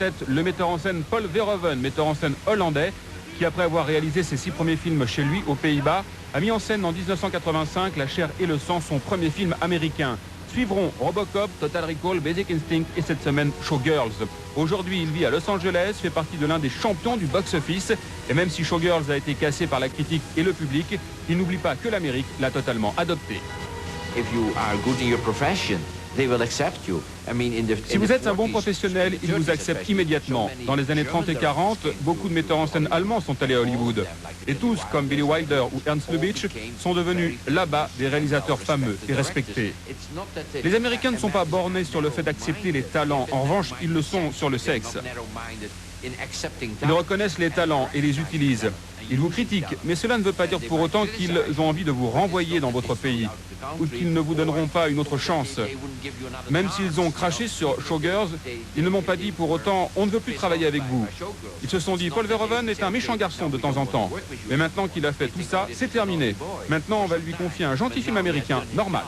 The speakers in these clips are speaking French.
tête le metteur en scène Paul Verhoeven, metteur en scène hollandais, qui après avoir réalisé ses 6 premiers films chez lui aux Pays-Bas, a mis en scène en 1985 La chair et le sang, son premier film américain. Suivront Robocop, Total Recall, Basic Instinct et cette semaine Showgirls. Aujourd'hui, il vit à Los Angeles, fait partie de l'un des champions du box-office. Et même si Showgirls a été cassé par la critique et le public, il n'oublie pas que l'Amérique l'a totalement adopté. Si vous êtes un bon professionnel, ils vous acceptent immédiatement. Dans les années 30 et 40, beaucoup de metteurs en scène allemands sont allés à Hollywood. Et tous, comme Billy Wilder ou Ernst Lubitsch, sont devenus là-bas des réalisateurs fameux et respectés. Les Américains ne sont pas bornés sur le fait d'accepter les talents. En revanche, ils le sont sur le sexe. Ils reconnaissent les talents et les utilisent. Ils vous critiquent, mais cela ne veut pas dire pour autant qu'ils ont envie de vous renvoyer dans votre pays ou qu'ils ne vous donneront pas une autre chance. Même s'ils ont craché sur Showgirls, ils ne m'ont pas dit pour autant « on ne veut plus travailler avec vous ». Ils se sont dit « Paul Verhoeven est un méchant garçon de temps en temps, mais maintenant qu'il a fait tout ça, c'est terminé. Maintenant, on va lui confier un gentil film américain, normal ».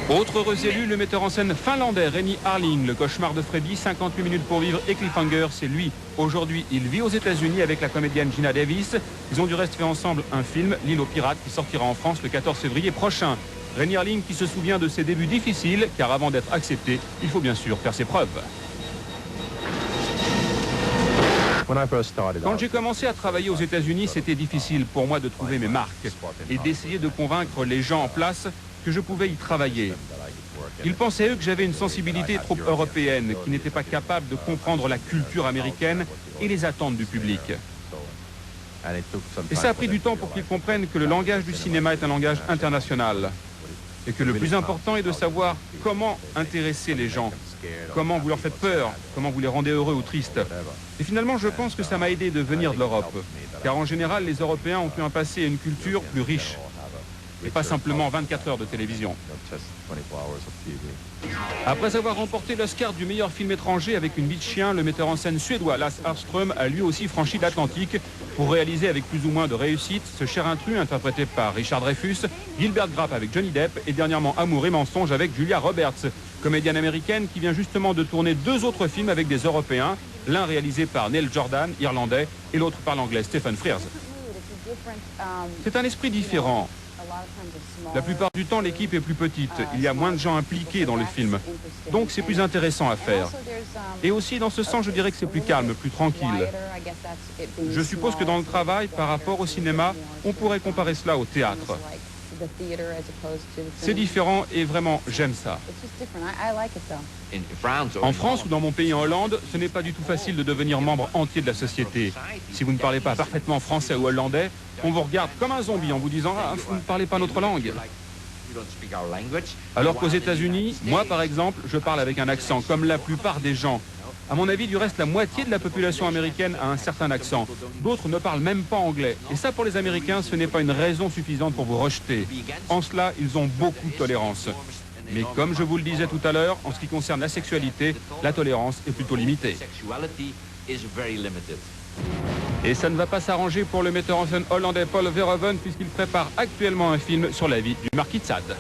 Autre heureux élu, le metteur en scène finlandais Renny Harlin, le cauchemar de Freddy, 58 minutes pour vivre et Cliffhanger, c'est lui. Aujourd'hui, il vit aux États-Unis avec la comédienne Gina Davis. Ils ont du reste fait ensemble un film, L'île aux pirates, qui sortira en France le 14 février prochain. Renny Harlin qui se souvient de ses débuts difficiles, car avant d'être accepté, il faut bien sûr faire ses preuves. Quand j'ai commencé à travailler aux États-Unis, c'était difficile pour moi de trouver mes marques et d'essayer de convaincre les gens en place que je pouvais y travailler. Ils pensaient, eux, que j'avais une sensibilité trop européenne, qui n'était pas capable de comprendre la culture américaine et les attentes du public. Et ça a pris du temps pour qu'ils comprennent que le langage du cinéma est un langage international. Et que le plus important est de savoir comment intéresser les gens, comment vous leur faites peur, comment vous les rendez heureux ou tristes. Et finalement, je pense que ça m'a aidé de venir de l'Europe, car en général, les Européens ont eu un passé et une culture plus riches, et pas simplement 24 heures de télévision. Après avoir remporté l'Oscar du meilleur film étranger avec Une vie de chien, le metteur en scène suédois Lasse Hallström a lui aussi franchi l'Atlantique pour réaliser avec plus ou moins de réussite Ce cher intrus interprété par Richard Dreyfuss, Gilbert Grape avec Johnny Depp et dernièrement Amour et mensonge avec Julia Roberts, comédienne américaine qui vient justement de tourner 2 autres films avec des Européens, l'un réalisé par Neil Jordan, irlandais, et l'autre par l'anglais Stephen Frears. C'est un esprit différent. La plupart du temps, l'équipe est plus petite. Il y a moins de gens impliqués dans le film. Donc, c'est plus intéressant à faire. Et aussi, dans ce sens, je dirais que c'est plus calme, plus tranquille. Je suppose que dans le travail, par rapport au cinéma, on pourrait comparer cela au théâtre. C'est différent et vraiment, j'aime ça. En France ou dans mon pays en Hollande, ce n'est pas du tout facile de devenir membre entier de la société. Si vous ne parlez pas parfaitement français ou hollandais, on vous regarde comme un zombie en vous disant « Ah, vous ne parlez pas notre langue ». Alors qu'aux États-Unis, moi par exemple, je parle avec un accent, comme la plupart des gens. À mon avis, du reste, la moitié de la population américaine a un certain accent. D'autres ne parlent même pas anglais. Et ça, pour les Américains, ce n'est pas une raison suffisante pour vous rejeter. En cela, ils ont beaucoup de tolérance. Mais comme je vous le disais tout à l'heure, en ce qui concerne la sexualité, la tolérance est plutôt limitée. Et ça ne va pas s'arranger pour le metteur en scène hollandais Paul Verhoeven puisqu'il prépare actuellement un film sur la vie du marquis de Sade.